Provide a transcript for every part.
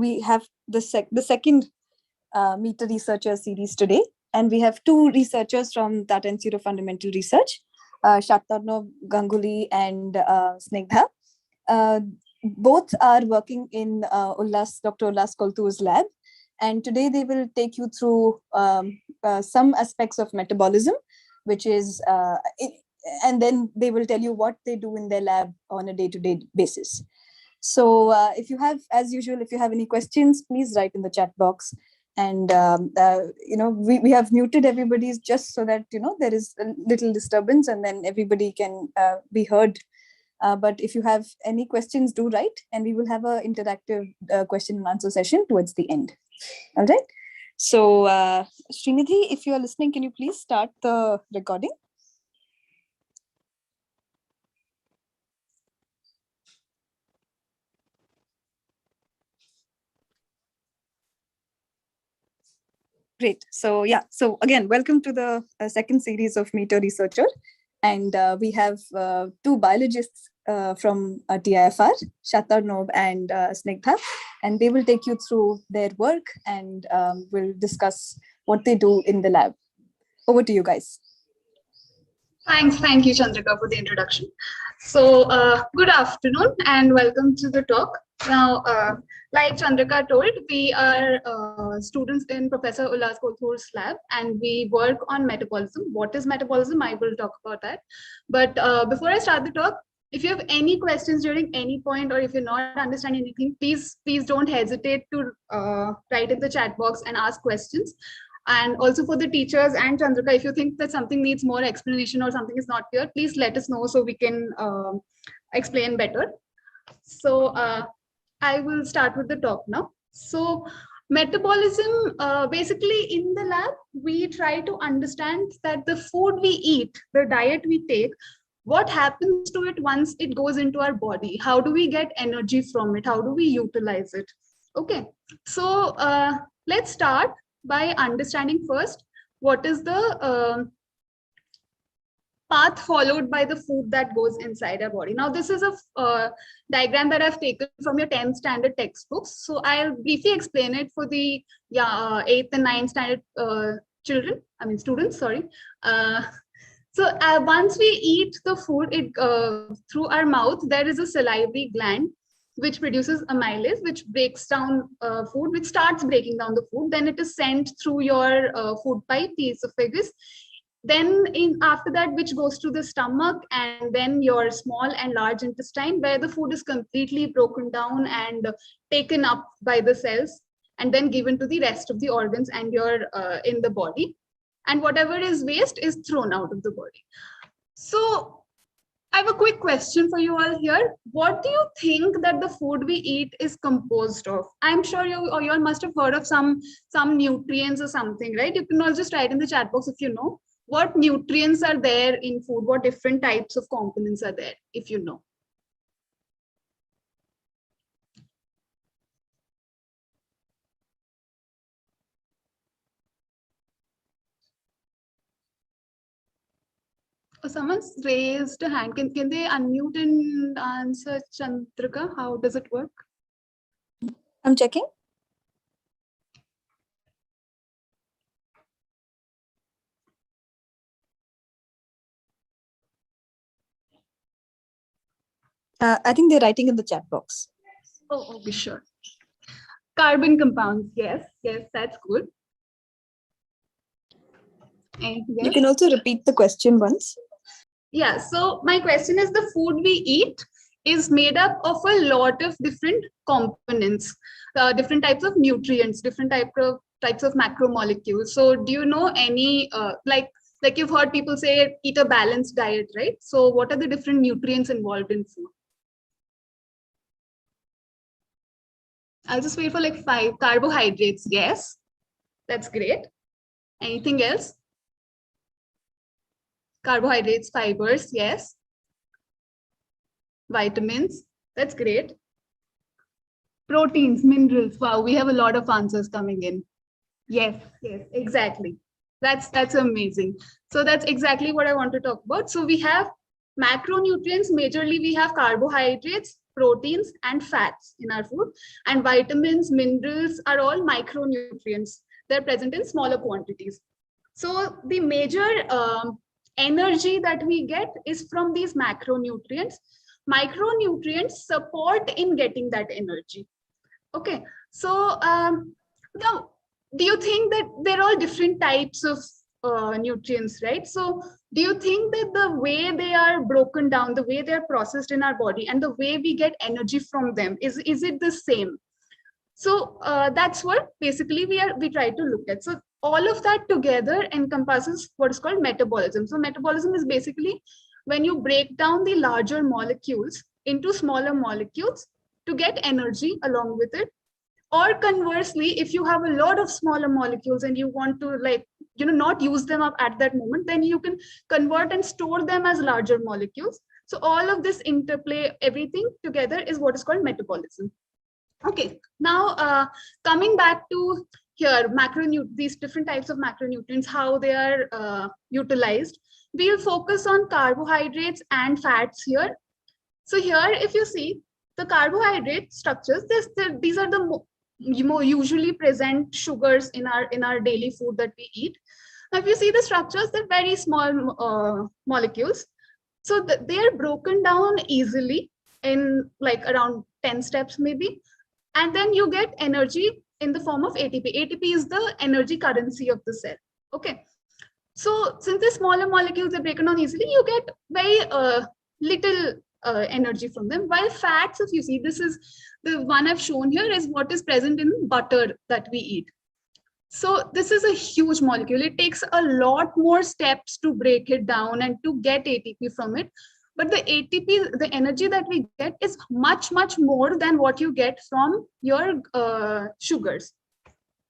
we have the second Meta Researcher series today, and we have two researchers from Tata Institute of Fundamental Research, Shatarno Ganguly and Snigdha. Both are working in Dr. Ullas Koltur's lab, and today they will take you through some aspects of metabolism, which is, and then they will tell you what they do in their lab on a day-to-day basis. So if you have, as usual, if you have any questions, please write in the chat box. And, we have muted everybody's just so that, there is a little disturbance and then everybody can be heard. But if you have any questions, do write, and we will have an interactive question and answer session towards the end. All right. So Srinidhi, if you are listening, can you please start the recording? Great. So yeah, so again, welcome to the second series of Meta Researcher. And we have two biologists from TIFR, Shatarno and Snigdha, and they will take you through their work and will discuss what they do in the lab. Over to you guys. Thank you, Chandrika, for the introduction. So good afternoon and welcome to the talk. Now, like Chandrika told, we are students in Professor Ullas Koltur's lab, and we work on metabolism. What is metabolism? I will talk about that. But before I start the talk, if you have any questions during any point, or if you're not understanding anything, please don't hesitate to write in the chat box and ask questions. And also for the teachers and Chandrika, if you think that something needs more explanation or something is not clear, please let us know so we can explain better. So I will start with the talk now. So metabolism, basically in the lab, we try to understand that the food we eat, the diet we take, what happens to it once it goes into our body? How do we get energy from it? How do we utilize it? Okay, so let's start by understanding first what is the path followed by the food that goes inside our body. Now, this is a diagram that I've taken from your 10th standard textbooks. So I'll briefly explain it for the 8th and 9th standard students, sorry. So once we eat the food, through our mouth, there is a salivary gland which produces amylase, which breaks down food, which starts breaking down the food. Then it is sent through your food pipe, the esophagus. Then after that, which goes to the stomach, and then your small and large intestine, where the food is completely broken down and taken up by the cells, and then given to the rest of the organs and your in the body. And whatever is waste is thrown out of the body. So I have a quick question for you all here. What do you think that the food we eat is composed of? I'm sure you all must have heard of some nutrients or something, right? You can all just write in the chat box if you know. What nutrients are there in food? What different types of components are there, if you know? Oh, someone's raised a hand. Can they unmute and answer, Chandrika? How does it work? I'm checking. I think they're writing in the chat box. Oh, okay, sure. Carbon compounds, yes, that's good. Anything else? You can also repeat the question once. Yeah, so my question is, the food we eat is made up of a lot of different components, different types of nutrients, different types of macromolecules. So do you know any, like you've heard people say, eat a balanced diet, right? So what are the different nutrients involved in food? I'll just wait for like 5. Carbohydrates, yes, that's great. Anything else? Carbohydrates, fibers, yes. Vitamins, that's great. Proteins, minerals, wow, we have a lot of answers coming in. Yes, exactly. That's amazing. So that's exactly what I want to talk about. So we have macronutrients, majorly we have carbohydrates, proteins, and fats in our food. And vitamins, minerals are all micronutrients. They're present in smaller quantities. So the major energy that we get is from these macronutrients. Micronutrients support in getting that energy. Okay, so now, do you think that they're all different types of nutrients, right? So do you think that the way they are broken down, the way they're processed in our body, and the way we get energy from them, is it the same? So that's what basically we try to look at. So all of that together encompasses what is called metabolism. So metabolism is basically when you break down the larger molecules into smaller molecules to get energy along with it. Or conversely, if you have a lot of smaller molecules and you want to not use them up at that moment, then you can convert and store them as larger molecules. So all of this interplay, everything together, is what is called metabolism. Okay, now coming back to here, these different types of macronutrients, how they are utilized. We'll focus on carbohydrates and fats here. So here, if you see the carbohydrate structures, these are the more usually present sugars in our daily food that we eat. Now, if you see the structures, they're very small molecules. So they are broken down easily in like around 10 steps maybe. And then you get energy in the form of ATP. ATP is the energy currency of the cell. Okay. So since the smaller molecules are broken down easily, you get very little energy from them. While fats, if you see, this is the one I've shown here, is what is present in butter that we eat. So this is a huge molecule. It takes a lot more steps to break it down and to get ATP from it. But the ATP, the energy that we get, is much, much more than what you get from your sugars.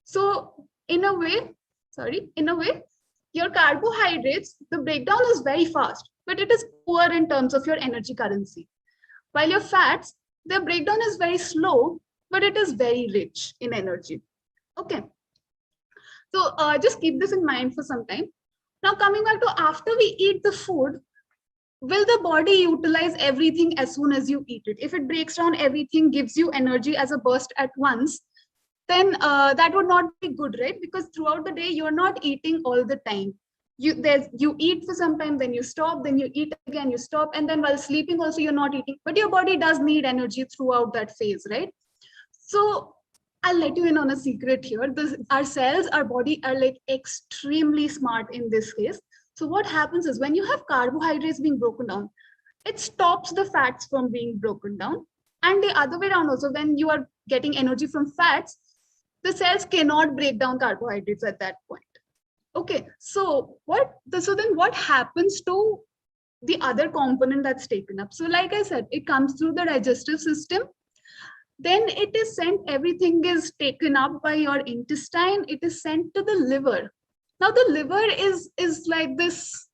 So in a way, your carbohydrates, the breakdown is very fast, but it is poor in terms of your energy currency. While your fats, their breakdown is very slow, but it is very rich in energy. Okay. So just keep this in mind for some time. Now coming back to after we eat the food, will the body utilize everything as soon as you eat it? If it breaks down everything, gives you energy as a burst at once, then that would not be good, right? Because throughout the day, you're not eating all the time. You eat for some time, then you stop, then you eat again, you stop, and then while sleeping also you're not eating. But your body does need energy throughout that phase, right? So I'll let you in on a secret here. Our cells, our body are like extremely smart in this case. So what happens is when you have carbohydrates being broken down, it stops the fats from being broken down. And the other way around also, when you are getting energy from fats, the cells cannot break down carbohydrates at that point. Okay, so then what happens to the other component that's taken up? So like I said, it comes through the digestive system. Then it is sent, everything is taken up by your intestine. It is sent to the liver. Now the liver is like this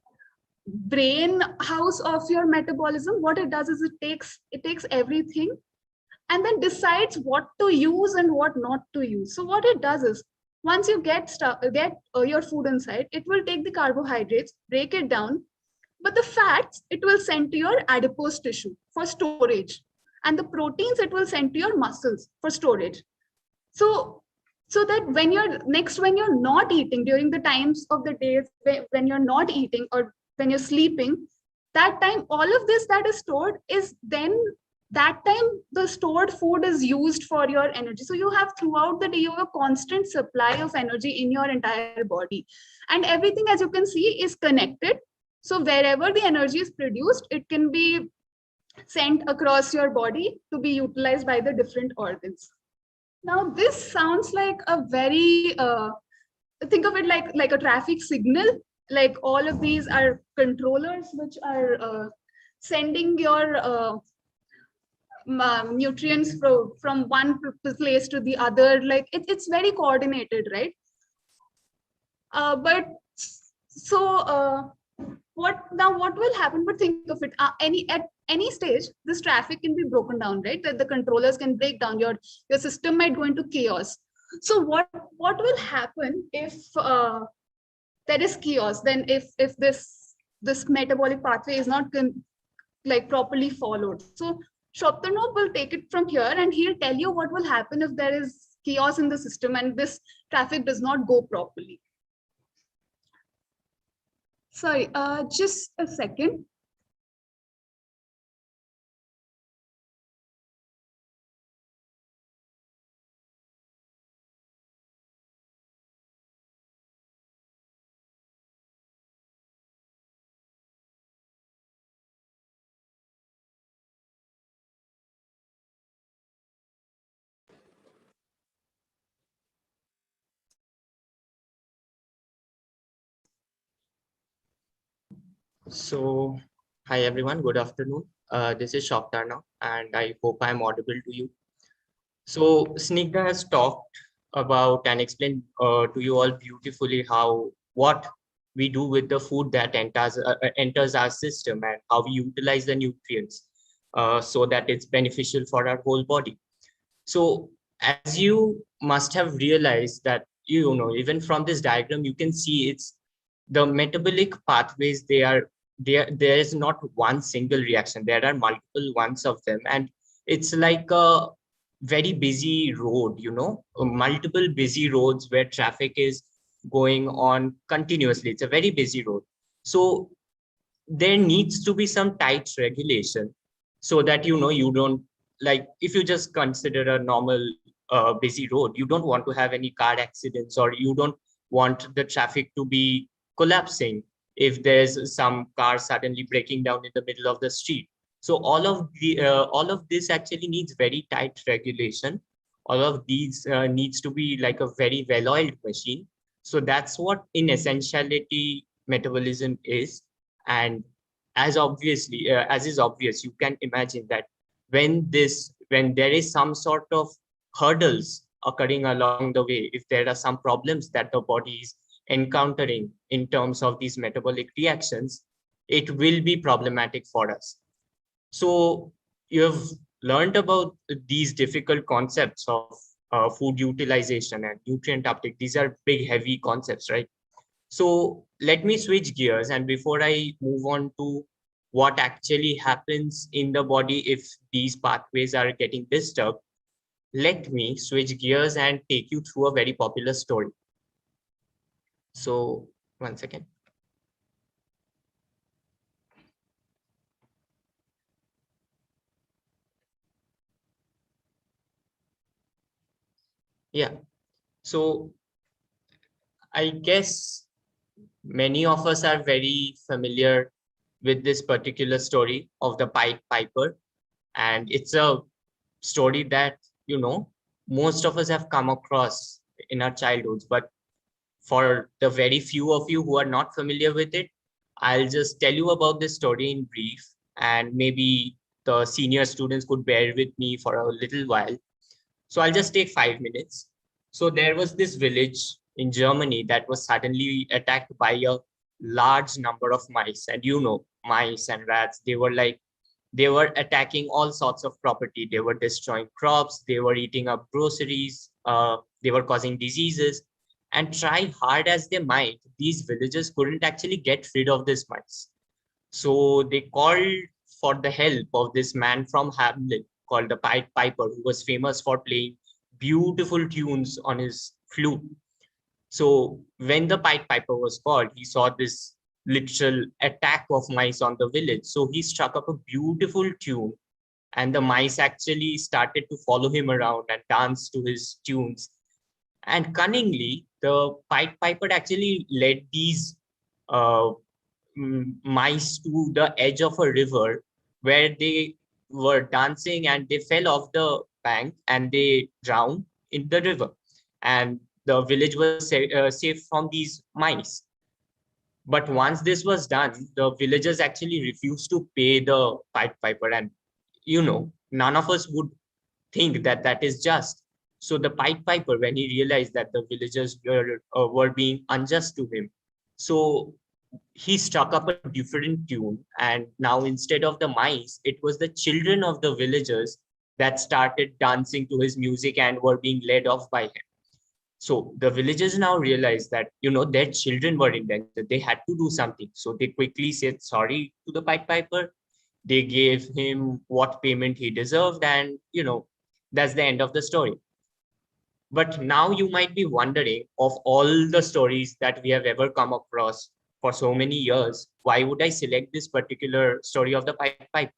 brain house of your metabolism. What it does is it takes everything and then decides what to use and what not to use. So what it does is, once you get your food inside, it will take the carbohydrates, break it down, but the fats it will send to your adipose tissue for storage, and the proteins it will send to your muscles for storage. So that when you're not eating, during the times of the days when you're not eating or when you're sleeping, that time all of this that is stored is then that time the stored food is used for your energy. So you have throughout the day, you have a constant supply of energy in your entire body, and everything, as you can see, is connected. So wherever the energy is produced, it can be sent across your body to be utilized by the different organs. Now this sounds like a very think of it like a traffic signal. Like all of these are controllers which are sending your nutrients from one place to the other. Like it's very coordinated, right? But so what will happen? But think of it, at any stage this traffic can be broken down, right? That the controllers can break down, your system might go into chaos. So what will happen if there is chaos? Then if this metabolic pathway is not properly followed, so Shoptanov will take it from here and he'll tell you what will happen if there is chaos in the system and this traffic does not go properly. Sorry, just a second. So, hi everyone, good afternoon. This is Shoptar now, and I hope I'm audible to you. So, Snigdha has talked about and explained to you all beautifully how what we do with the food that enters our system and how we utilize the nutrients so that it's beneficial for our whole body. So, as you must have realized that even from this diagram you can see it's the metabolic pathways. There is not one single reaction, there are multiple ones of them, and it's like a very busy road, multiple busy roads where traffic is going on continuously. It's a very busy road. So there needs to be some tight regulation so that you don't, like, if you just consider a normal busy road, you don't want to have any car accidents, or you don't want the traffic to be collapsing if there's some car suddenly breaking down in the middle of the street. So all of this actually needs very tight regulation. All of these needs to be like a very well-oiled machine. So that's what in essentiality metabolism is. And as is obvious, you can imagine that when there is some sort of hurdles occurring along the way, if there are some problems that the body is encountering in terms of these metabolic reactions, it will be problematic for us. So you've learned about these difficult concepts of food utilization and nutrient uptake. These are big, heavy concepts, right? So let me switch gears. And before I move on to what actually happens in the body if these pathways are getting disturbed, let me switch gears and take you through a very popular story. So, one second. Yeah. So I guess many of us are very familiar with this particular story of the Pied Piper. And it's a story that, most of us have come across in our childhoods. But for the very few of you who are not familiar with it, I'll just tell you about this story in brief, and maybe the senior students could bear with me for a little while. So I'll just take 5 minutes. So there was this village in Germany that was suddenly attacked by a large number of mice. And mice and rats, they were attacking all sorts of property. They were destroying crops, they were eating up groceries, they were causing diseases. And try hard as they might, these villagers couldn't actually get rid of these mice. So they called for the help of this man from Hamlin called the Pied Piper, who was famous for playing beautiful tunes on his flute. So when the Pied Piper was called, he saw this literal attack of mice on the village. So he struck up a beautiful tune, and the mice actually started to follow him around and dance to his tunes. And cunningly, the Pied Piper actually led these uh, mice to the edge of a river where they were dancing, and they fell off the bank and they drowned in the river. And the village was safe from these mice. But once this was done, the villagers actually refused to pay the Pied Piper. And, none of us would think that that is just. So the Pied Piper, when he realized that the villagers were being unjust to him, so he struck up a different tune. And now instead of the mice, it was the children of the villagers that started dancing to his music and were being led off by him. So the villagers now realized that, their children were in danger. They had to do something. So they quickly said sorry to the Pied Piper. They gave him what payment he deserved, and that's the end of the story. But now you might be wondering, of all the stories that we have ever come across for so many years, why would I select this particular story of the Pied Piper?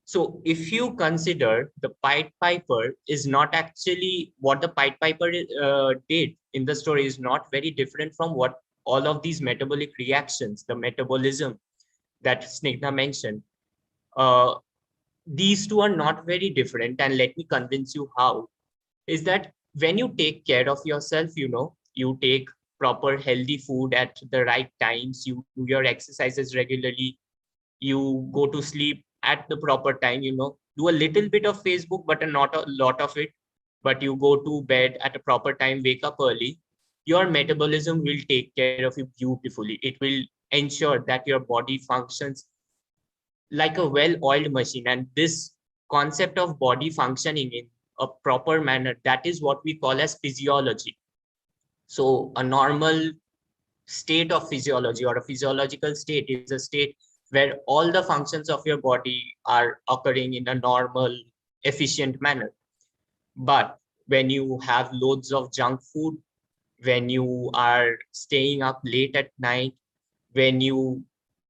So if you consider, the Pied Piper is not actually what the Pied Piper did in the story is not very different from what all of these metabolic reactions, the metabolism that Snigdha mentioned. Uh, these two are not very different, and let me convince you how. Is that when you take care of yourself, you take proper healthy food at the right times, you do your exercises regularly, you go to sleep at the proper time, do a little bit of Facebook, but not a lot of it, but you go to bed at a proper time, wake up early, your metabolism will take care of you beautifully. It will ensure that your body functions like a well-oiled machine. And this concept of body functioning in a proper manner, that is what we call as physiology. So a normal state of physiology, or a physiological state, is a state where all the functions of your body are occurring in a normal, efficient manner. But when you have loads of junk food, when you are staying up late at night, when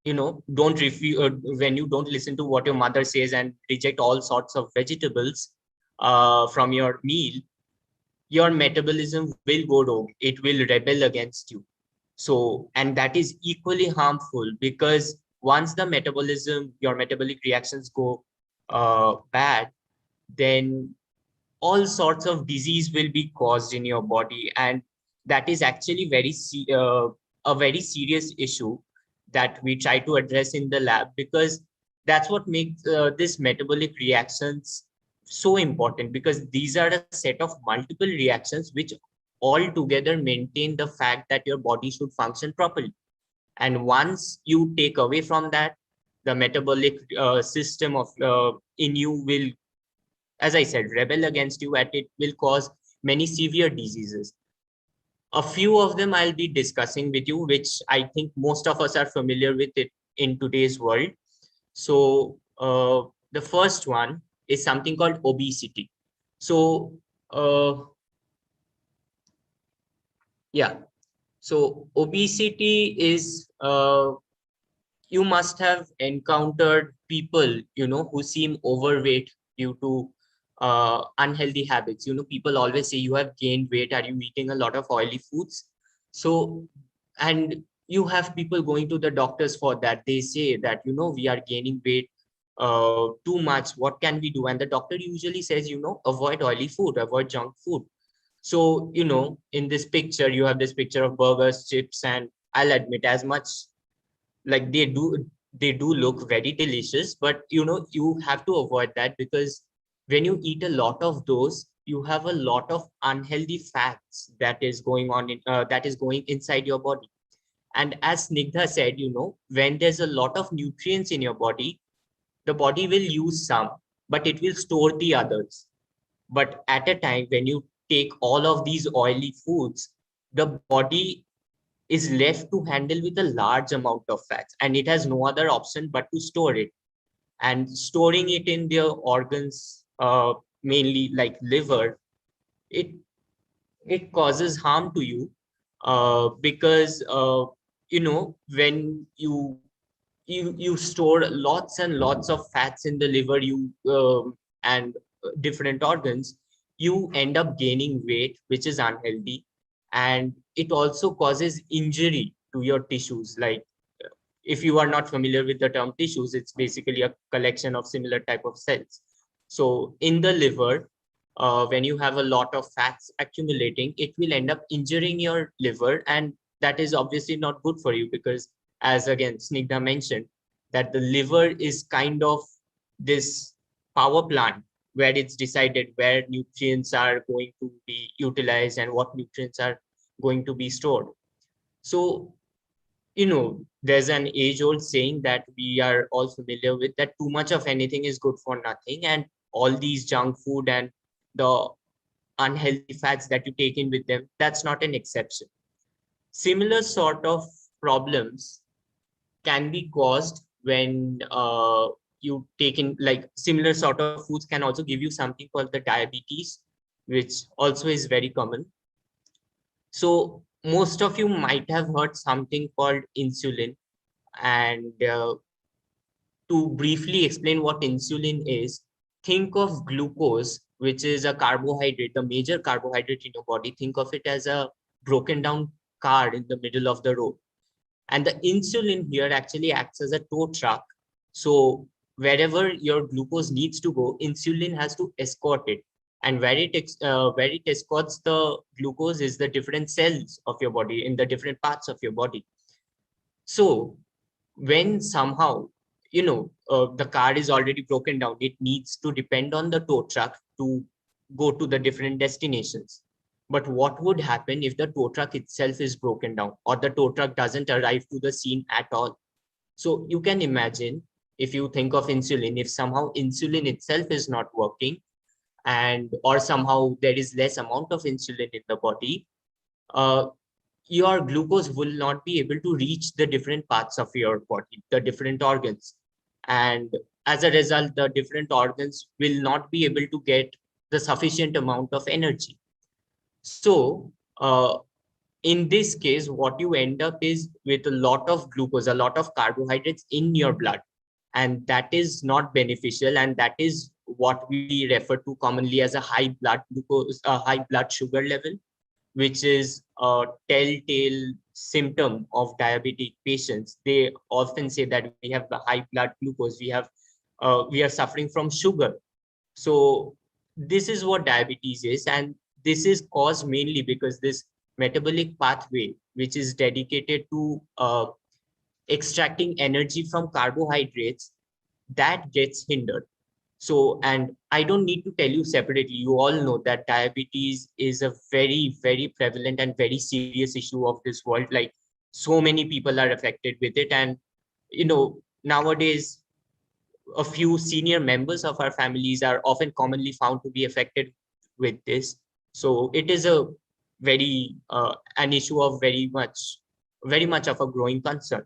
when you don't listen to what your mother says and reject all sorts of vegetables from your meal, your metabolism will go rogue. It will rebel against you. So, and that is equally harmful, because once the metabolism, your metabolic reactions go bad, then all sorts of disease will be caused in your body. And that is actually a very serious issue that we try to address in the lab, because that's what makes this metabolic reactions so important, because these are a set of multiple reactions which all together maintain the fact that your body should function properly. And once you take away from that, the metabolic system of in you will, as I said, rebel against you, and it will cause many severe diseases. A few of them I'll be discussing with you, which I think most of us are familiar with it in today's world. So the first one is something called obesity. So yeah, so obesity is, you must have encountered people, who seem overweight due to unhealthy habits. People always say, you have gained weight. Are you eating a lot of oily foods? So, and you have people going to the doctors for that. They say that, we are gaining weight too much. What can we do? And the doctor usually says, avoid oily food, avoid junk food. So, in this picture, you have this picture of burgers, chips, and I'll admit, as much like they do look very delicious, but you have to avoid that, because when you eat a lot of those, you have a lot of unhealthy fats that is going inside your body. And as Snigdha said, when there's a lot of nutrients in your body, the body will use some, but it will store the others. But at a time when you take all of these oily foods, the body is left to handle with a large amount of fats, and it has no other option but to store it. And storing it in their organs, mainly like liver, it it causes harm to you, because when you store lots and lots of fats in the liver, and different organs, you end up gaining weight, which is unhealthy. And it also causes injury to your tissues. Like, if you are not familiar with the term tissues, it's basically a collection of similar type of cells. So in the liver, when you have a lot of fats accumulating, it will end up injuring your liver, and that is obviously not good for you, because, as again Snigdha mentioned, that the liver is kind of this power plant where it's decided where nutrients are going to be utilized and what nutrients are going to be stored. So, there's an age-old saying that we are all familiar with, that too much of anything is good for nothing, and all these junk food and the unhealthy fats that you take in with them, that's not an exception. Similar sort of problems can be caused when you take in like similar sort of foods can also give you something called the diabetes, which also is very common. So most of you might have heard something called insulin. And to briefly explain what insulin is, think of glucose, which is a carbohydrate, the major carbohydrate in your body. Think of it as a broken down car in the middle of the road. And the insulin here actually acts as a tow truck. So wherever your glucose needs to go, insulin has to escort it. And where it escorts the glucose is the different cells of your body in the different parts of your body. So when somehow, the car is already broken down, it needs to depend on the tow truck to go to the different destinations. But what would happen if the tow truck itself is broken down or the tow truck doesn't arrive to the scene at all? So you can imagine, if you think of insulin, if somehow insulin itself is not working, and or somehow there is less amount of insulin in the body, uh, your glucose will not be able to reach the different parts of your body, the different organs. And as a result, the different organs will not be able to get the sufficient amount of energy. So in this case, what you end up is with a lot of glucose, a lot of carbohydrates in your blood. And that is not beneficial. And that is what we refer to commonly as a high blood glucose, high blood sugar level, which is a telltale symptom of diabetic patients. They often say that we have the high blood glucose, we are suffering from sugar. So this is what diabetes is, and this is caused mainly because this metabolic pathway, which is dedicated to extracting energy from carbohydrates, that gets hindered. So, and I don't need to tell you separately, you all know that diabetes is a very, very prevalent and very serious issue of this world. Like, so many people are affected with it. And, nowadays, a few senior members of our families are often commonly found to be affected with this. So it is a very, an issue of very much of a growing concern.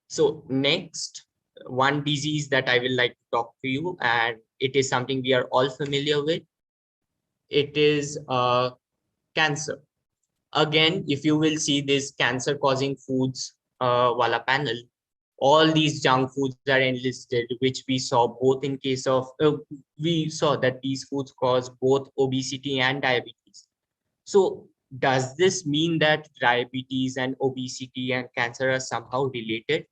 So next, one disease that I will like to talk to you, and it is something we are all familiar with. It is cancer. Again, if you will see this cancer causing foods wala panel, all these junk foods are enlisted, which we saw both in case of, we saw that these foods cause both obesity and diabetes. So does this mean that diabetes and obesity and cancer are somehow related?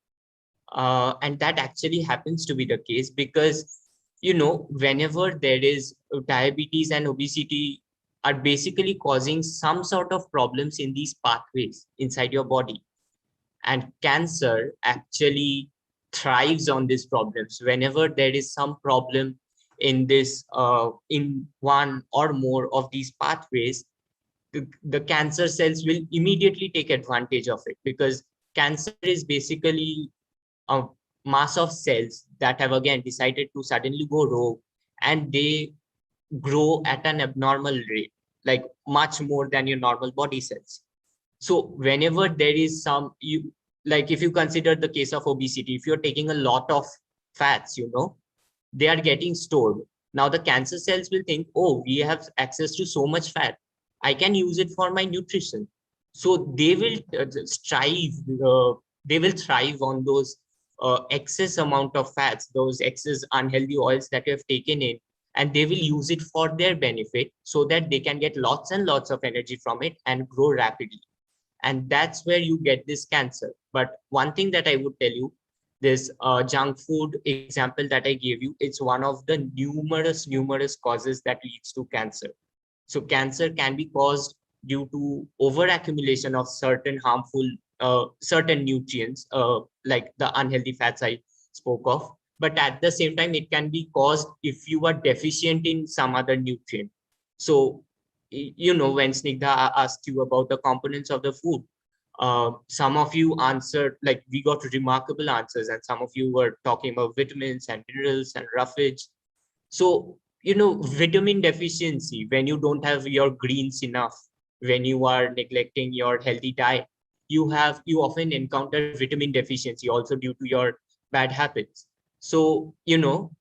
And that actually happens to be the case because, whenever there is diabetes and obesity are basically causing some sort of problems in these pathways inside your body. And cancer actually thrives on these problems. Whenever there is some problem in this, in one or more of these pathways, the cancer cells will immediately take advantage of it, because cancer is basically a mass of cells that have again decided to suddenly go rogue, and they grow at an abnormal rate, like much more than your normal body cells. So whenever there is some, like if you consider the case of obesity, if you're taking a lot of fats, they are getting stored. Now the cancer cells will think, oh, we have access to so much fat, I can use it for my nutrition. So they will thrive on those excess amount of fats, those excess unhealthy oils that you have taken in, and they will use it for their benefit so that they can get lots and lots of energy from it and grow rapidly. And that's where you get this cancer. But one thing that I would tell you, this junk food example that I gave you, it's one of the numerous causes that leads to cancer. So cancer can be caused due to overaccumulation of certain harmful, certain nutrients, like the unhealthy fats I spoke of. But at the same time, it can be caused if you are deficient in some other nutrient. So, when Snigdha asked you about the components of the food, some of you answered, like we got remarkable answers, and some of you were talking about vitamins and minerals and roughage. So, vitamin deficiency, when you don't have your greens enough, when you are neglecting your healthy diet, you often encounter vitamin deficiency also due to your bad habits. So,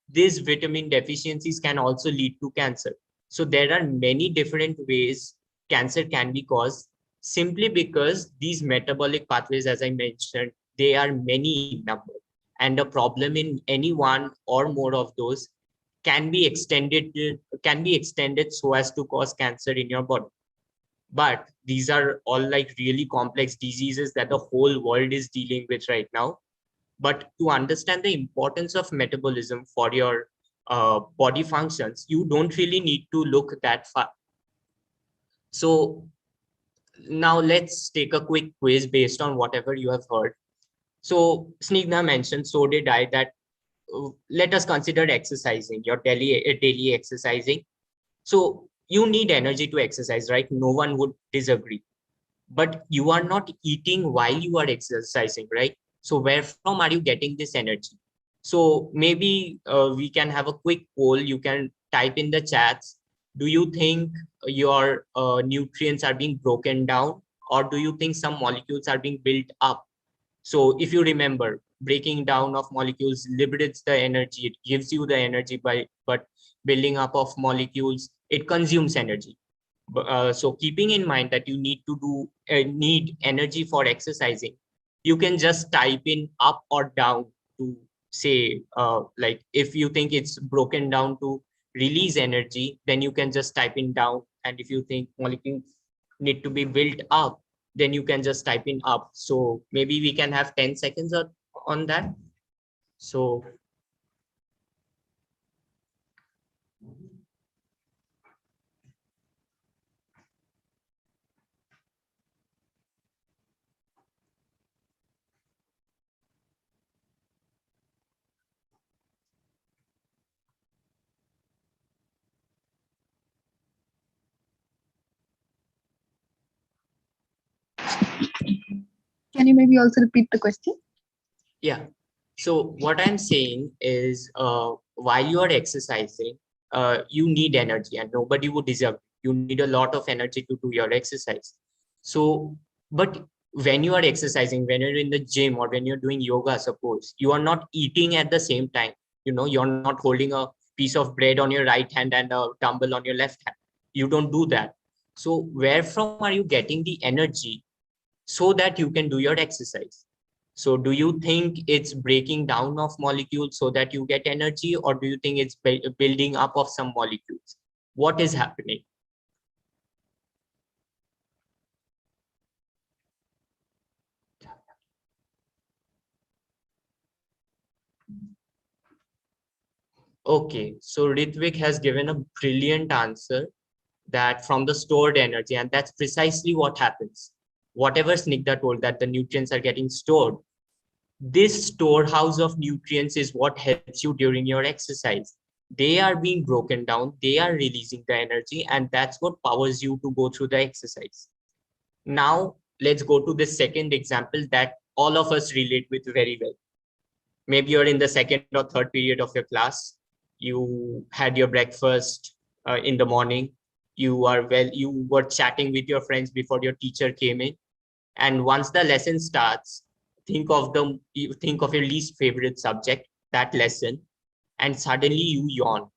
these vitamin deficiencies can also lead to cancer. So there are many different ways cancer can be caused, simply because these metabolic pathways, as I mentioned, they are many in number. And a problem in any one or more of those can be extended so as to cause cancer in your body. But these are all like really complex diseases that the whole world is dealing with right now. But to understand the importance of metabolism for your body functions, you don't really need to look that far. So now let's take a quick quiz based on whatever you have heard. So Snigdha mentioned, so did I, that let us consider exercising, your daily exercising. So you need energy to exercise, right? No one would disagree. But you are not eating while you are exercising, right? So where from are you getting this energy? So maybe we can have a quick poll. You can type in the chats. Do you think your nutrients are being broken down, or do you think some molecules are being built up? So if you remember, breaking down of molecules liberates the energy. It gives you the energy, but building up of molecules, it consumes energy. So keeping in mind that you need energy for exercising, you can just type in up or down to say, like if you think it's broken down to release energy, then you can just type in down. And if you think molecules need to be built up, then you can just type in up. So maybe we can have 10 seconds on that. So Can you maybe also repeat the question? yeah. So what I'm saying is, while you are exercising, you need energy, and nobody would deserve. You need a lot of energy to do your exercise. So, but when you are exercising, when you're in the gym or when you're doing yoga, suppose you are not eating at the same time. You're not holding a piece of bread on your right hand and a dumbbell on your left hand. You don't do that. So where from are you getting the energy so that you can do your exercise? So do you think it's breaking down of molecules so that you get energy, or do you think it's building up of some molecules? What is happening? Okay, so Ritvik has given a brilliant answer, that from the stored energy, and that's precisely what happens. Whatever Snigdha told, that the nutrients are getting stored, this storehouse of nutrients is what helps you during your exercise. They are being broken down, they are releasing the energy, and that's what powers you to go through the exercise. Now let's go to the second example that all of us relate with very well. Maybe you're in the second or third period of your class. You had your breakfast in the morning. You were chatting with your friends before your teacher came in. And once the lesson starts, you think of your least favorite subject, that lesson, and suddenly you yawn.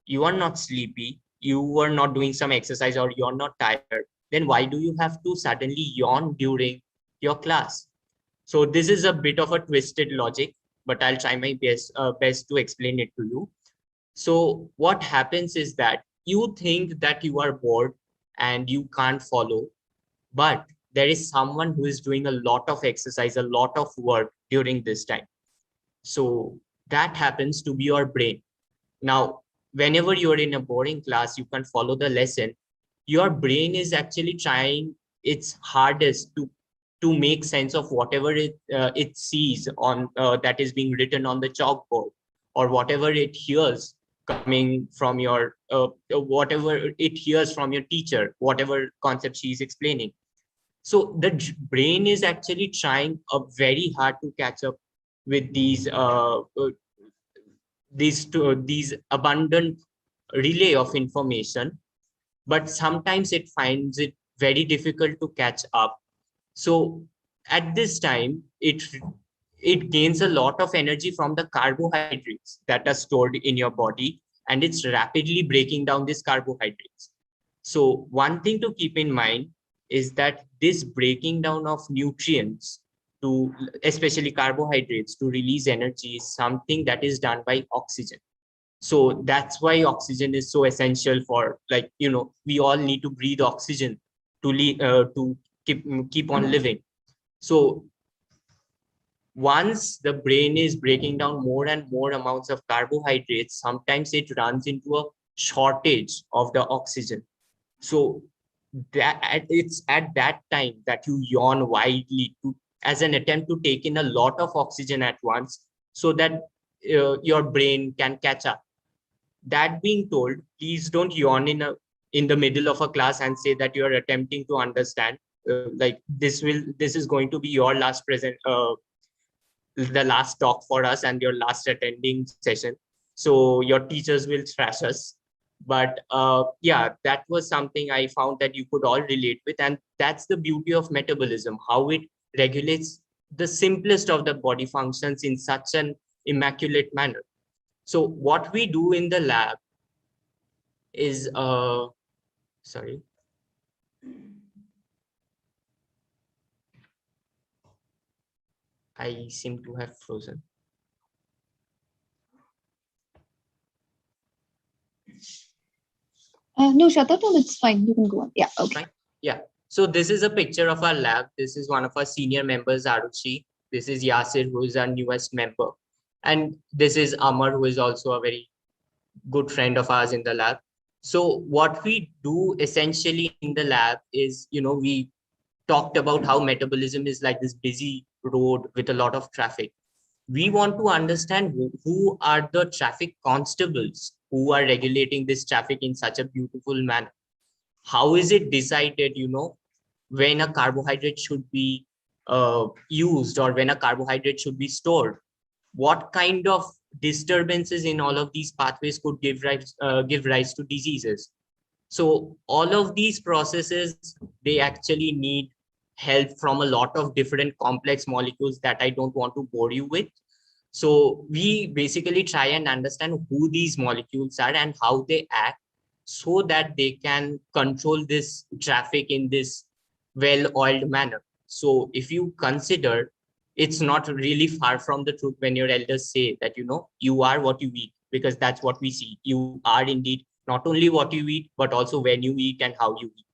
You are not sleepy, you are not doing some exercise, or you're not tired. Then why do you have to suddenly yawn during your class? So this is a bit of a twisted logic, but I'll try my best to explain it to you. So what happens is that you think that you are bored and you can't follow, but there is someone who is doing a lot of exercise, a lot of work during this time. So that happens to be your brain. Now, whenever you're in a boring class, you can follow the lesson. Your brain is actually trying its hardest to make sense of whatever it sees on that is being written on the chalkboard, or whatever it hears coming from your whatever it hears from your teacher, whatever concept she is explaining. So the brain is actually trying very hard to catch up with these abundant relay of information, but sometimes it finds it very difficult to catch up. So at this time, it gains a lot of energy from the carbohydrates that are stored in your body, and it's rapidly breaking down these carbohydrates. So one thing to keep in mind is that this breaking down of nutrients to, especially carbohydrates, to release energy is something that is done by oxygen. So that's why oxygen is so essential for, like, we all need to breathe oxygen to keep on living. So once the brain is breaking down more and more amounts of carbohydrates, sometimes it runs into a shortage of the oxygen. So it's at that time that you yawn widely as an attempt to take in a lot of oxygen at once, so that your brain can catch up. That being told, please don't yawn in the middle of a class and say that you are attempting to understand. Like this is going to be your last the last talk for us and your last attending session. So your teachers will trash us. But yeah, that was something I found that you could all relate with. And that's the beauty of metabolism, how it regulates the simplest of the body functions in such an immaculate manner. So what we do in the lab is, sorry. I seem to have frozen. No, Shata, no, it's fine. You can go on. Yeah, okay. Fine. Yeah. So this is a picture of our lab. This is one of our senior members, Arushi. This is Yasir, who is our newest member. And this is Amar, who is also a very good friend of ours in the lab. So what we do essentially in the lab is, we talked about how metabolism is like this busy road with a lot of traffic. We want to understand who are the traffic constables who are regulating this traffic in such a beautiful manner. How is it decided, when a carbohydrate should be used or when a carbohydrate should be stored? What kind of disturbances in all of these pathways could give rise to diseases? So all of these processes, they actually need help from a lot of different complex molecules that I don't want to bore you with. So we basically try and understand who these molecules are and how they act, so that they can control this traffic in this well-oiled manner. So if you consider, it's not really far from the truth when your elders say that, you are what you eat, because that's what we see. You are indeed not only what you eat, but also when you eat and how you eat.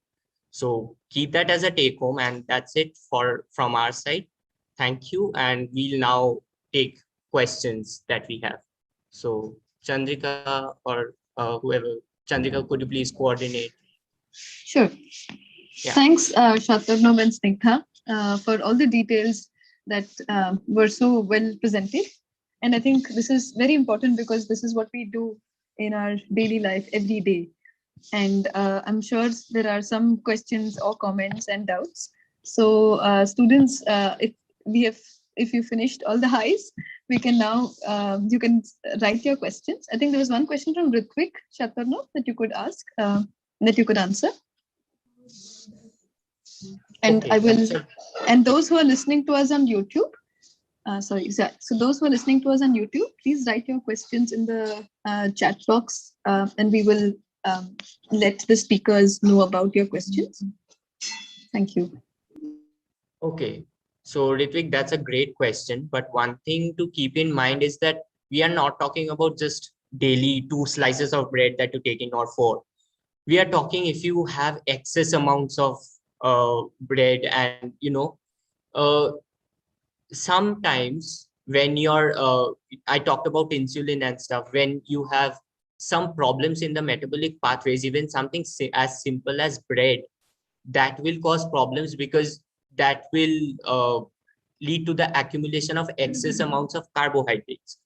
So keep that as a take home, and that's it from our side. Thank you. And we'll now take questions that we have. So Chandrika or whoever, Chandrika, could you please coordinate? Sure. Yeah. Thanks, Shatarno and Snigdha, for all the details that were so well presented. And I think this is very important because this is what we do in our daily life every day. And I'm sure there are some questions or comments and doubts. So students, if you finished all the highs, we can now, you can write your questions. I think there was one question from Ritvik Shatarno that you could ask, that you could answer. And Okay, I will, and those who are listening to us on YouTube, so those who are listening to us on YouTube, please write your questions in the chat box, and we will let the speakers know about your questions. Thank you. Okay, so Ritvik, that's a great question. But one thing to keep in mind is that we are not talking about just daily 2 slices of bread that you take in, or 4. We are talking if you have excess amounts of bread, and uh, sometimes when you're I talked about insulin and stuff, when you have some problems in the metabolic pathways, even something as simple as bread, that will cause problems, because that will lead to the accumulation of excess amounts of carbohydrates.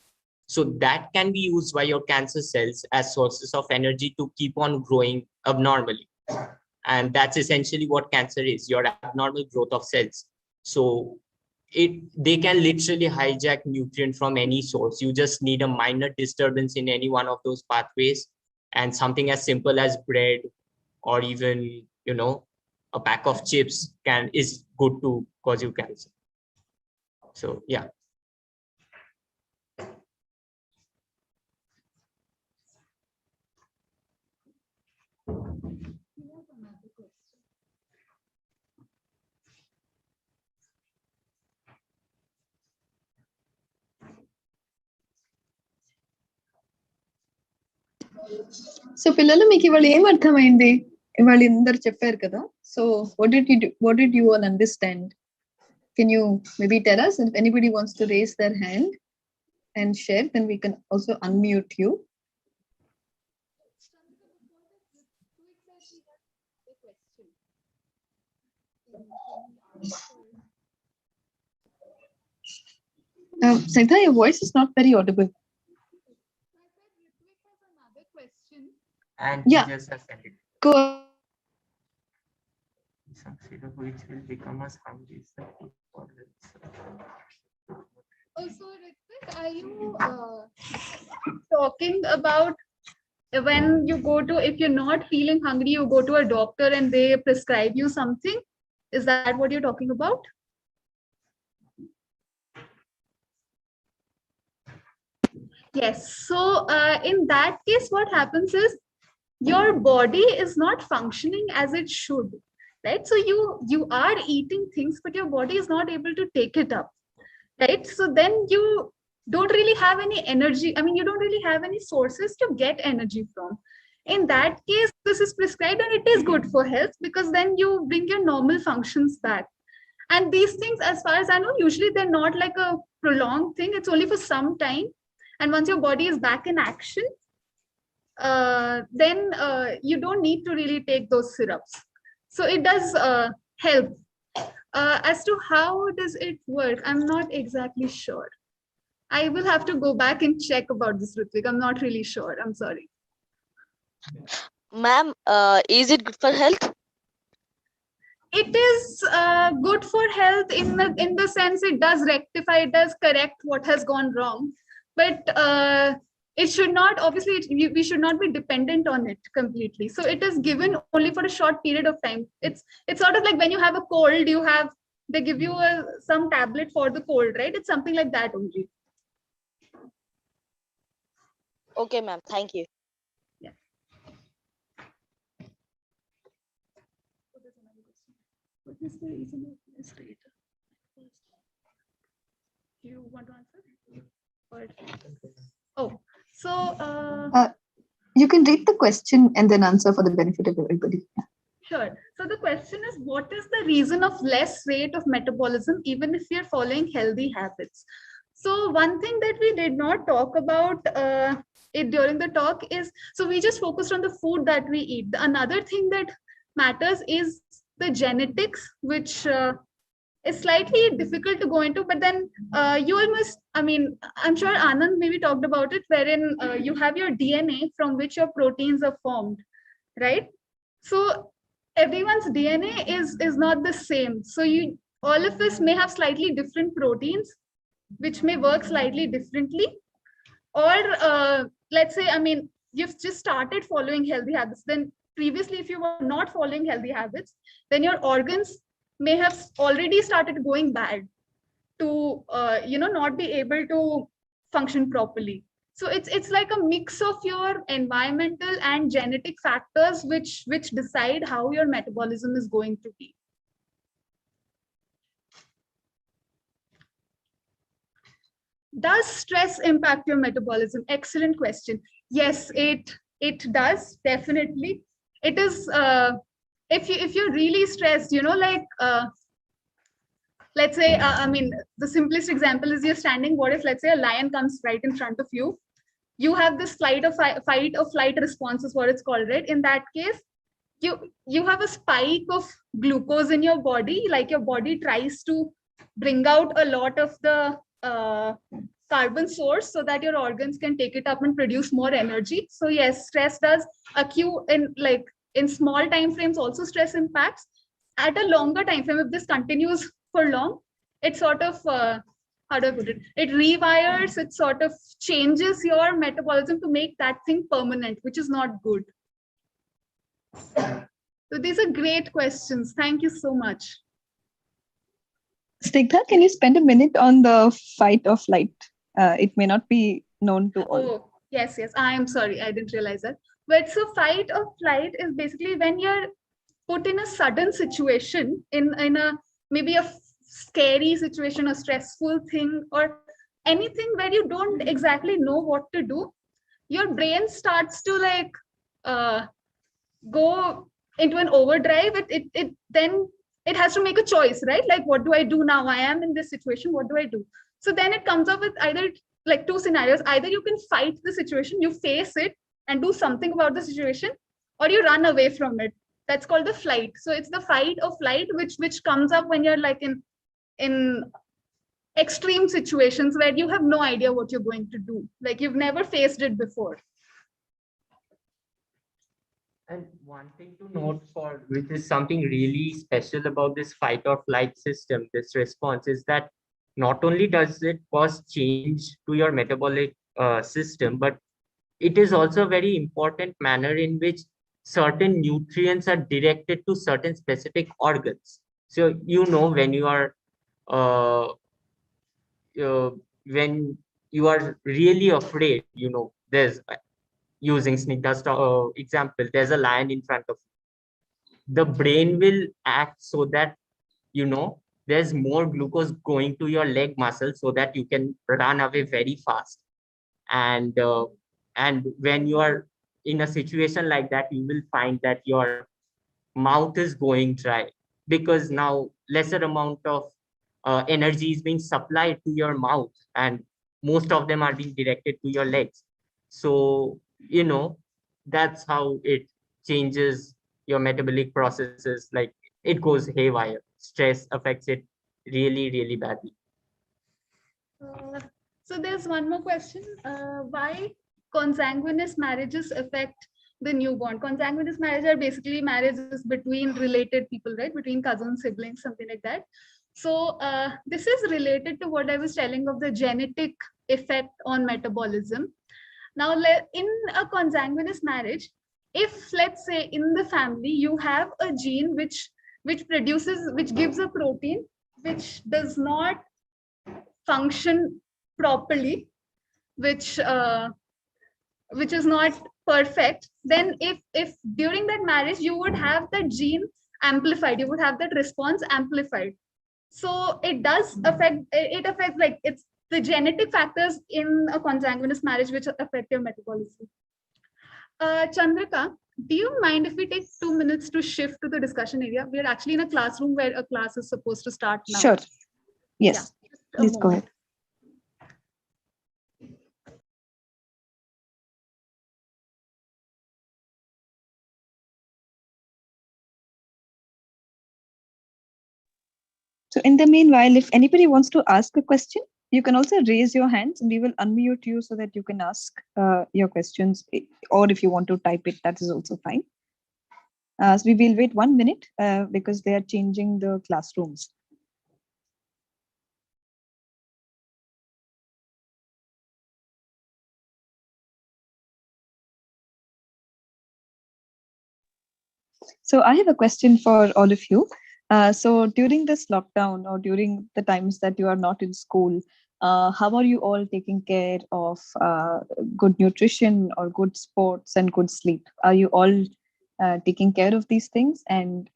So that can be used by your cancer cells as sources of energy to keep on growing abnormally. And that's essentially what cancer is, your abnormal growth of cells. So they can literally hijack nutrient from any source. You just need a minor disturbance in any one of those pathways, and something as simple as bread, or even a pack of chips is good to cause you cancer. So yeah. So పిల్లలు మీకు ఇవాళ ఏం అర్థమైంది? ఇవాళ అందరు చెప్పారు కదా. So what did you all understand? Can you maybe tell us? If anybody wants to raise their hand and share, then we can also unmute you. Snigdha, your voice is not very audible. And Yeah. just a second. Go. Which will become as hungry as the people. Also, Ritvik, are you talking about when you go to, if you're not feeling hungry, you go to a doctor and they prescribe you something? Is that what you're talking about? Yes. So in that case, what happens is your body is not functioning as it should, right? So you are eating things, but your body is not able to take it up, right? So then you don't really have any energy. I mean, you don't really have any sources to get energy from. In that case, this is prescribed and it is good for health because then you bring your normal functions back. And these things, as far as I know, usually they're not like a prolonged thing. It's only for some time. And once your body is back in action, then you don't need to really take those syrups. So it does help. As to how does it work, I'm not exactly sure. I will have to go back and check about this, Ritvik. I'm not really sure. I'm sorry. Ma'am, is it good for health? It is good for health in the sense it does rectify, it does correct what has gone wrong. But it should not, obviously, we should not be dependent on it completely. So it is given only for a short period of time. It's sort of like when you have a cold, they give you some tablet for the cold, right? It's something like that only. Okay, ma'am. Thank you. What is the reason of this rate? Do you want to answer? Or... Oh, so You can read the question and then answer for the benefit of everybody. sure. So the question is, what is the reason of less rate of metabolism even if you're following healthy habits? So one thing that we did not talk about it during the talk is, so we just focused on the food that we eat. Another thing that matters is the genetics, which is slightly difficult to go into, but then you almost, I mean, I'm sure Anand maybe talked about it, wherein you have your DNA from which your proteins are formed, right? So everyone's DNA is not the same. So all of us may have slightly different proteins, which may work slightly differently. Or let's say, I mean, you've just started following healthy habits. Then previously, if you were not following healthy habits, then your organs may have already started going bad to not be able to function properly. So it's like a mix of your environmental and genetic factors which decide how your metabolism is going to be. Does stress impact your metabolism? Excellent question. Yes, it does, definitely. It is if you're really stressed, like let's say, I mean, the simplest example is you're standing. What if, let's say, a lion comes right in front of you? You have this fight or flight response is what it's called, right? In that case, you have a spike of glucose in your body, like your body tries to bring out a lot of the carbon source so that your organs can take it up and produce more energy. So yes, stress does accrue in small time frames. Also, stress impacts at a longer time frame. If this continues for long, it sort of how do I put it? It rewires, it sort of changes your metabolism to make that thing permanent, which is not good. So these are great questions. Thank you so much. Snigdha, can you spend a minute on the fight or flight? It may not be known to all. Oh, yes. I am sorry. I didn't realize that. But so fight or flight is basically when you're put in a sudden situation, in a maybe a scary situation, a stressful thing, or anything where you don't exactly know what to do. your brain starts to like go into an overdrive. Then it has to make a choice, right? Like, what do I do now? I am in this situation. What do I do? So then it comes up with either like two scenarios. Either you can fight the situation, you face it and do something about the situation, or you run away from it. That's called the flight. So it's the fight or flight which comes up when you're like in extreme situations where you have no idea what you're going to do. Like you've never faced it before. And one thing to note for, which is something really special about this fight or flight system, this response, is that not only does it cause change to your metabolic system, but it is also a very important manner in which certain nutrients are directed to certain specific organs. So, when you are uh, when you are really afraid, there's using Snigdha's example, there's a lion in front of you. The brain will act so that, there's more glucose going to your leg muscle so that you can run away very fast. And when you are in a situation like that, you will find that your mouth is going dry because now lesser amount of energy is being supplied to your mouth, and most of them are being directed to your legs. So that's how it changes your metabolic processes. Like, it goes haywire. Stress affects it really, really badly. So there's one more question. Why consanguineous marriages affect the newborn? Consanguineous marriages are basically marriages between related people, right? Between cousins, siblings, something like that. So this is related to what I was telling of the genetic effect on metabolism. Now, in a consanguineous marriage, if let's say in the family you have a gene which gives a protein which does not function properly, which is not perfect, then if during that marriage you would have that gene amplified, you would have that response amplified. So it does affect, it affects, like, it's the genetic factors in a consanguineous marriage which affect your metabolism. Chandrika, do you mind if we take 2 minutes to shift to the discussion area? We are actually in a classroom where a class is supposed to start now. Sure. Yes. Yeah, Please go ahead. So in the meanwhile, if anybody wants to ask a question, you can also raise your hands and we will unmute you so that you can ask your questions, or if you want to type it, that is also fine. So we will wait 1 minute because they are changing the classrooms. So I have a question for all of you. So during this lockdown or during the times that you are not in school, how are you all taking care of good nutrition or good sports and good sleep? Are you all taking care of these things? And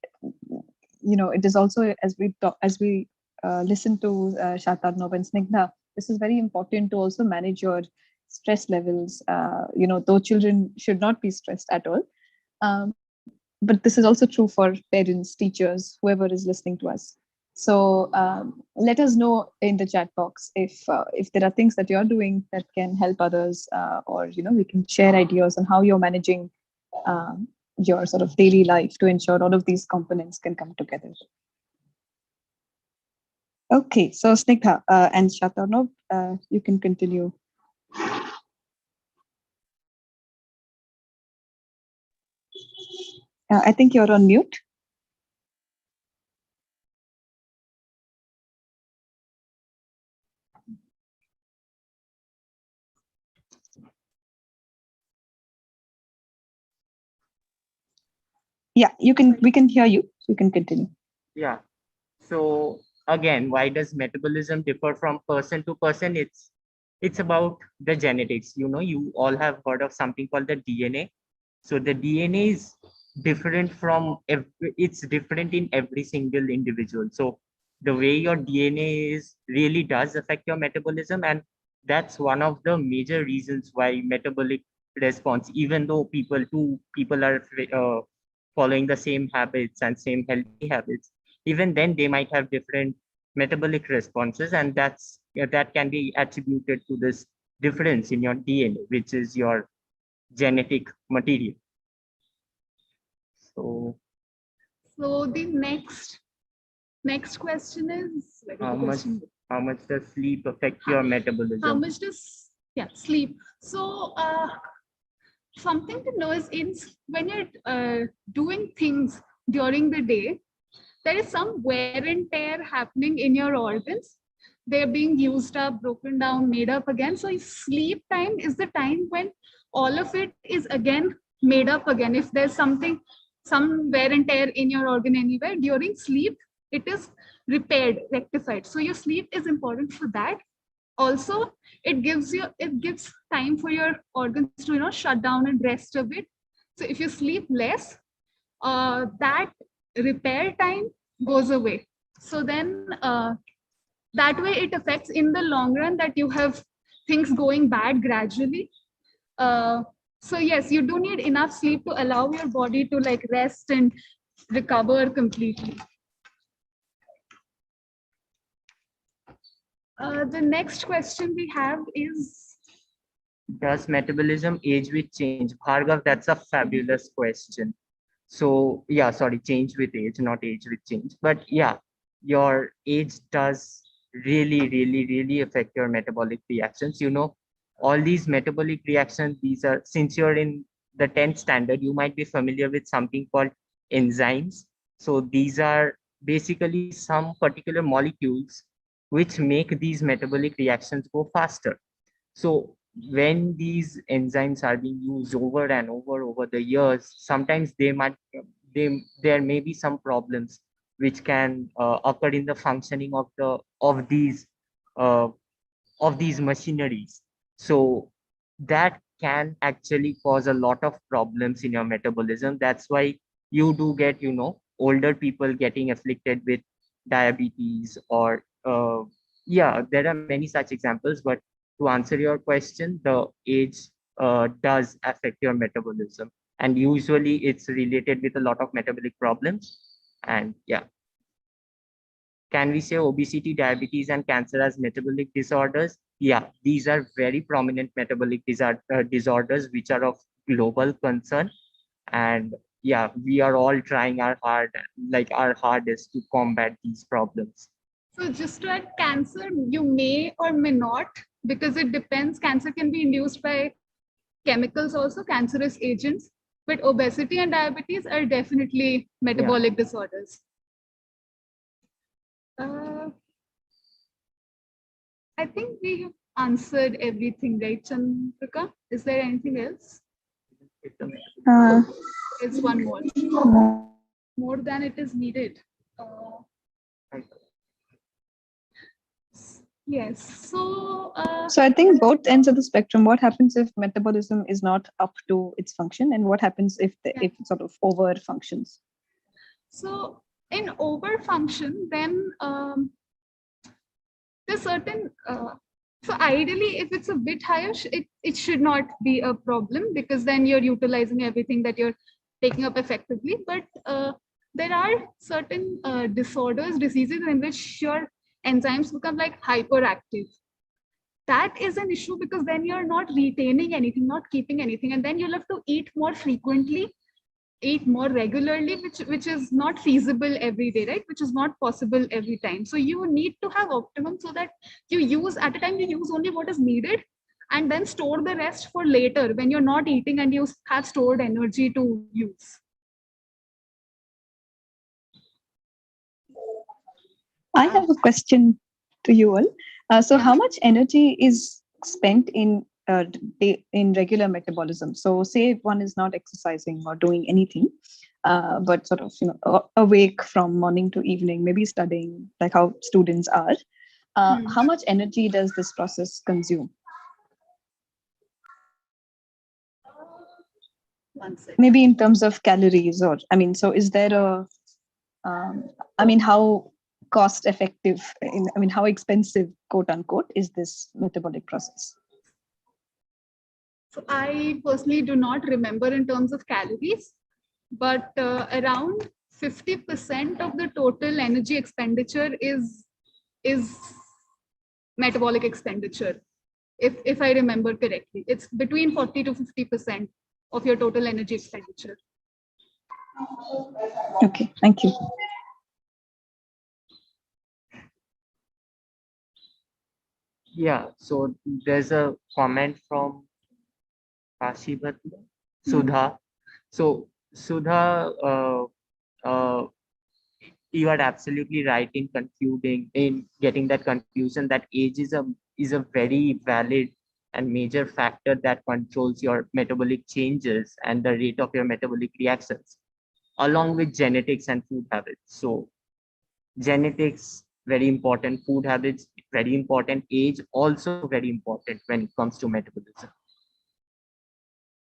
it is also, as we listen to Shatarnab and Snigdha, this is very important to also manage your stress levels. Though children should not be stressed at all. But this is also true for parents, teachers, whoever is listening to us. So let us know in the chat box if there are things that you're doing that can help others, or we can share ideas on how you're managing your sort of daily life to ensure all of these components can come together. Okay, so Snigdha and Shatarnab, you can continue. I think you're on mute. Yeah, we can hear you. You can continue. Yeah. So again, why does metabolism differ from person to person? It's about the genetics. You all have heard of something called the DNA. So the DNA is different it's different in every single individual. So the way your DNA is really does affect your metabolism, and that's one of the major reasons why metabolic response, even though two people are following the same habits and same healthy habits. Even then, they might have different metabolic responses, and that can be attributed to this difference in your DNA, which is your genetic material. So the next question is how much does sleep affect your metabolism? How much does sleep? So something to know is when you're doing things during the day, there is some wear and tear happening in your organs. They're being used up, broken down, made up again. So sleep time is the time when all of it is again made up again. If there's some wear and tear in your organ anywhere, during sleep, it is repaired, rectified. So your sleep is important for that. Also, it gives time for your organs to shut down and rest a bit. So if you sleep less, that repair time goes away. So then that way it affects in the long run that you have things going bad gradually. So yes, you do need enough sleep to allow your body to rest and recover completely. The next question we have is, does metabolism age with change? Bhargav, that's a fabulous question. So yeah, sorry, change with age, not age with change. But yeah, your age does really affect your metabolic reactions. All these metabolic reactions, since you're in the 10th standard, you might be familiar with something called enzymes. So these are basically some particular molecules which make these metabolic reactions go faster. So when these enzymes are being used over and over the years, sometimes there may be some problems which can occur in the functioning of these machineries. So that can actually cause a lot of problems in your metabolism. That's why you do get older people getting afflicted with diabetes, or there are many such examples. But to answer your question, the age does affect your metabolism, and usually it's related with a lot of metabolic problems. And can we say obesity, diabetes, and cancer as metabolic disorders? Yeah, these are very prominent metabolic disorders which are of global concern. And yeah, we are all trying our hardest to combat these problems. So just to add, cancer, you may or may not, because it depends. Cancer can be induced by chemicals also, cancerous agents, but obesity and diabetes are definitely metabolic disorders. I think we have answered everything, right, Chandrika? Is there anything else? It's one more. More than it is needed. Yes. So I think both ends of the spectrum. What happens if metabolism is not up to its function, and what happens if it sort of over functions? So in over function, then there's certain. So ideally, if it's a bit higher, it should not be a problem, because then you're utilizing everything that you're taking up effectively. But there are certain diseases in which your enzymes become hyperactive. That is an issue, because then you're not retaining anything, not keeping anything, and then you'll have to eat more frequently, eat more regularly, which is not feasible every day, right? Which is not possible every time. So you need to have optimum, so that you use at a time, you use only what is needed, and then store the rest for later when you're not eating and you have stored energy to use. I have a question to you all. So how much energy is spent in regular metabolism? So say if one is not exercising or doing anything, but sort of awake from morning to evening, maybe studying, like how students are, how much energy does this process consume? Maybe in terms of calories, or so is there a how cost effective, how expensive, quote unquote, is this metabolic process? So I personally do not remember in terms of calories, but around 50% of the total energy expenditure is metabolic expenditure. If I remember correctly, it's between 40 to 50% of your total energy expenditure. Okay, thank you. Yeah, so there's a comment from Sudha. So Sudha, you are absolutely right in concluding, in getting that conclusion that age is a very valid and major factor that controls your metabolic changes and the rate of your metabolic reactions, along with genetics and food habits. So genetics, very important, food habits, very important, age also very important when it comes to metabolism.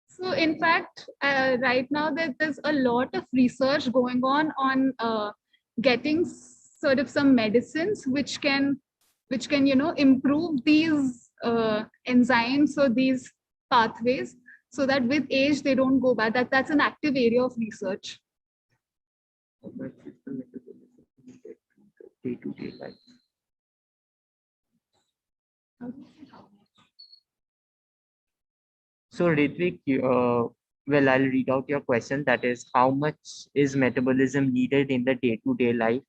So in fact, right now there's a lot of research going on getting sort of some medicines which can improve these enzymes or these pathways so that with age they don't go bad. That's an active area of research. Day-to-day life. So Ritvik, well, I'll read out your question. That is, how much is metabolism needed in the day-to-day life?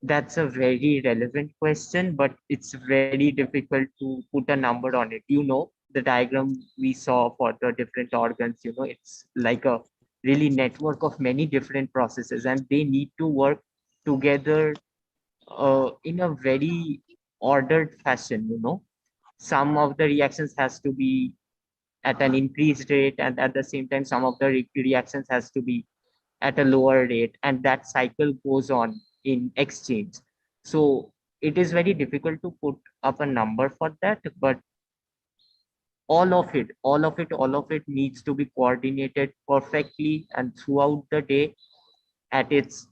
That's a very relevant question, but it's very difficult to put a number on it. You know, the diagram we saw for the different organs, you know, it's like a really network of many different processes, and they need to work together in a very ordered fashion, you know. Some of the reactions has to be at an increased rate, and at the same time some of the reactions has to be at a lower rate, and that cycle goes on in exchange. So it is very difficult to put up a number for that, but all of it needs to be coordinated perfectly and throughout the day at its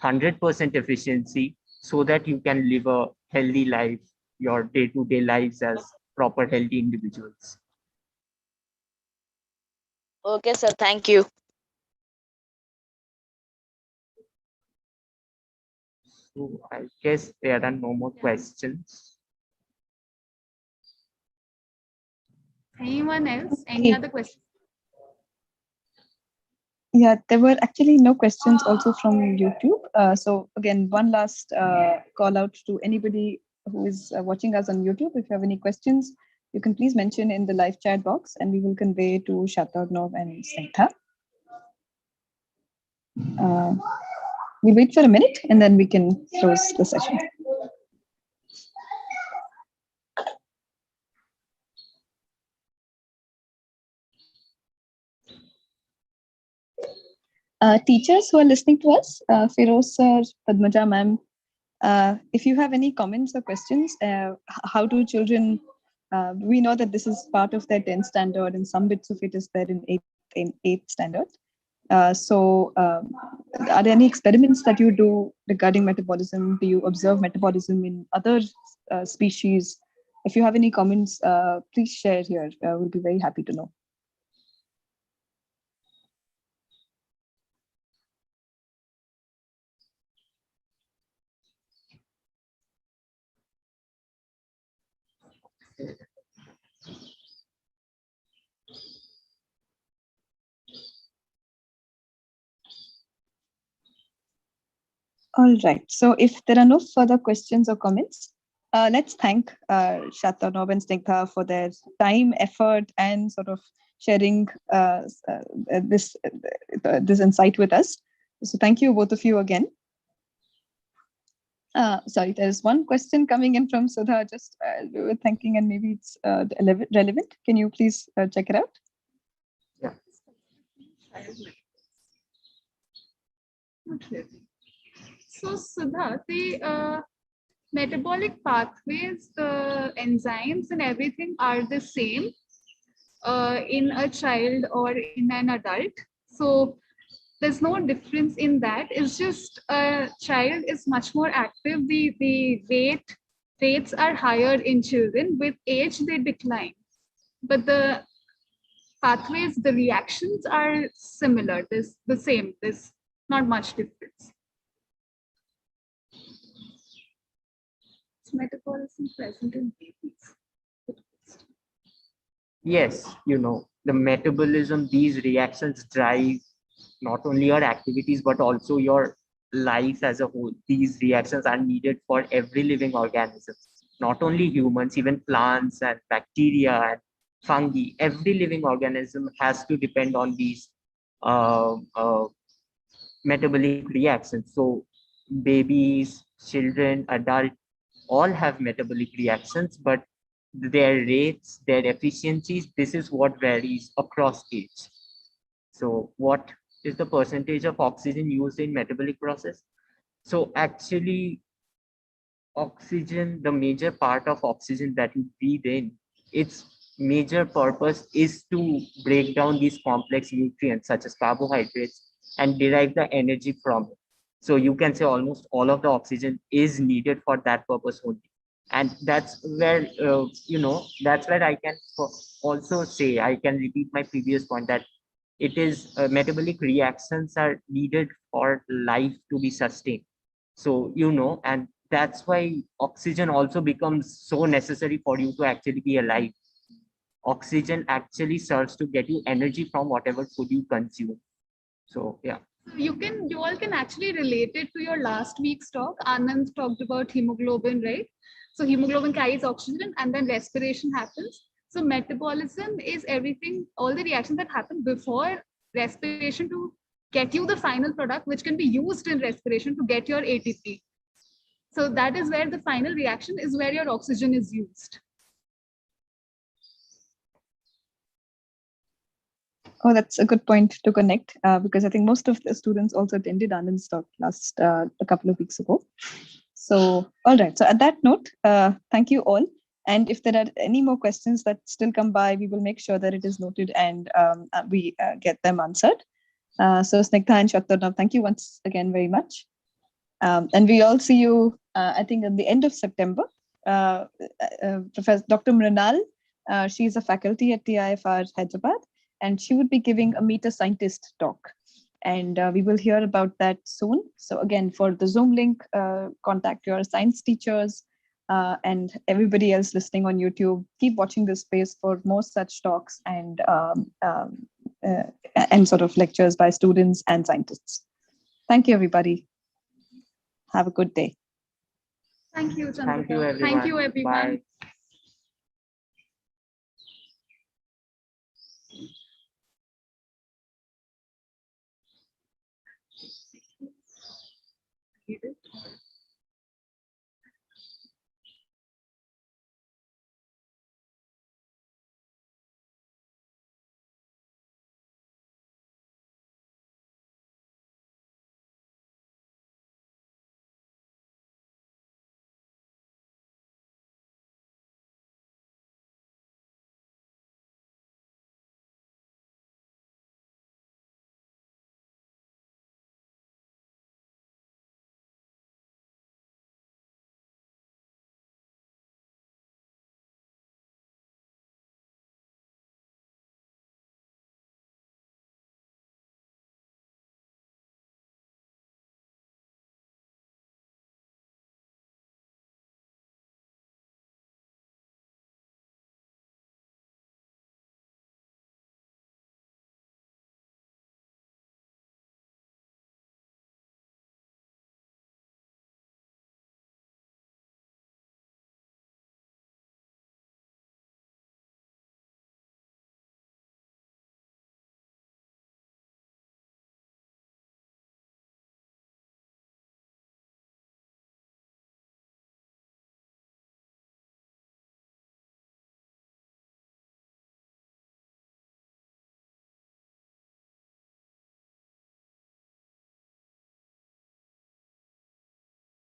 100% efficiency, so that you can live a healthy life, your day-to-day lives as proper healthy individuals. Okay, sir. Thank you. So I guess there are no more questions. Anyone else? Any Okay. other questions? Yeah, there were actually no questions also from YouTube. So again, one last call out to anybody who is watching us on YouTube. If you have any questions, you can please mention in the live chat box and we will convey to Shatarnov and Snigdha. We'll wait for a minute and then we can close the session. Teachers who are listening to us, Firoz sir, Padmaja ma'am, if you have any comments or questions, how do children, we know that this is part of their 10th standard and some bits of it is there in 8th standard. So are there any experiments that you do regarding metabolism? Do you observe metabolism in other species? If you have any comments, please share here. We'll be very happy to know. All right. So if there are no further questions or comments, let's thank Shatarnov and Snigdha for their time, effort, and sort of sharing this insight with us. So thank you, both of you again. Sorry, there's one question coming in from Sudha, just we were thinking, and maybe it's relevant. Can you please check it out? Yeah. Okay. So Sudha, the metabolic pathways, the enzymes and everything are the same in a child or in an adult. So there's no difference in that. It's just a child is much more active. The rates are higher in children. With age, they decline. but the pathways, the reactions are similar. There's the same. There's not much difference. Is metabolism present in babies? Yes, the metabolism, these reactions drive not only your activities, but also your life as a whole. These reactions are needed for every living organism, not only humans, even plants and bacteria and fungi. Every living organism has to depend on these uh, uh, metabolic reactions. So babies, children, adults, all have metabolic reactions, but their rates, their efficiencies, this is what varies across age. So what is the percentage of oxygen used in metabolic process? So actually, oxygen, the major part of oxygen that you breathe in, its major purpose is to break down these complex nutrients such as carbohydrates and derive the energy from it. So you can say almost all of the oxygen is needed for that purpose only. And that's where, that's where I can also say, I can repeat my previous point that it is metabolic reactions are needed for life to be sustained. So, and that's why oxygen also becomes so necessary for you to actually be alive. Oxygen actually serves to get you energy from whatever food you consume. So, yeah. You all can actually relate it to your last week's talk. Anand talked about hemoglobin, right? So hemoglobin carries oxygen and then respiration happens. So metabolism is everything, all the reactions that happen before respiration to get you the final product, which can be used in respiration to get your ATP. So that is where the final reaction is, where your oxygen is used. Oh, that's a good point to connect because I think most of the students also attended Anand's talk last a couple of weeks ago. So, all right. So at that note, thank you all. And if there are any more questions that still come by, we will make sure that it is noted and we get them answered. So Snigdha and Shattarnav, thank you once again very much. And we all see you, I think, at the end of September. Professor Dr. Mrinal, she's a faculty at TIFR Hyderabad, and she would be giving a Meet a Scientist talk. And we will hear about that soon. So again, for the Zoom link, contact your science teachers and everybody else listening on YouTube. Keep watching this space for more such talks and sort of lectures by students and scientists. Thank you, everybody. Have a good day. Thank you, Chandrika. Thank you, everyone. Thank you, everyone. Bye.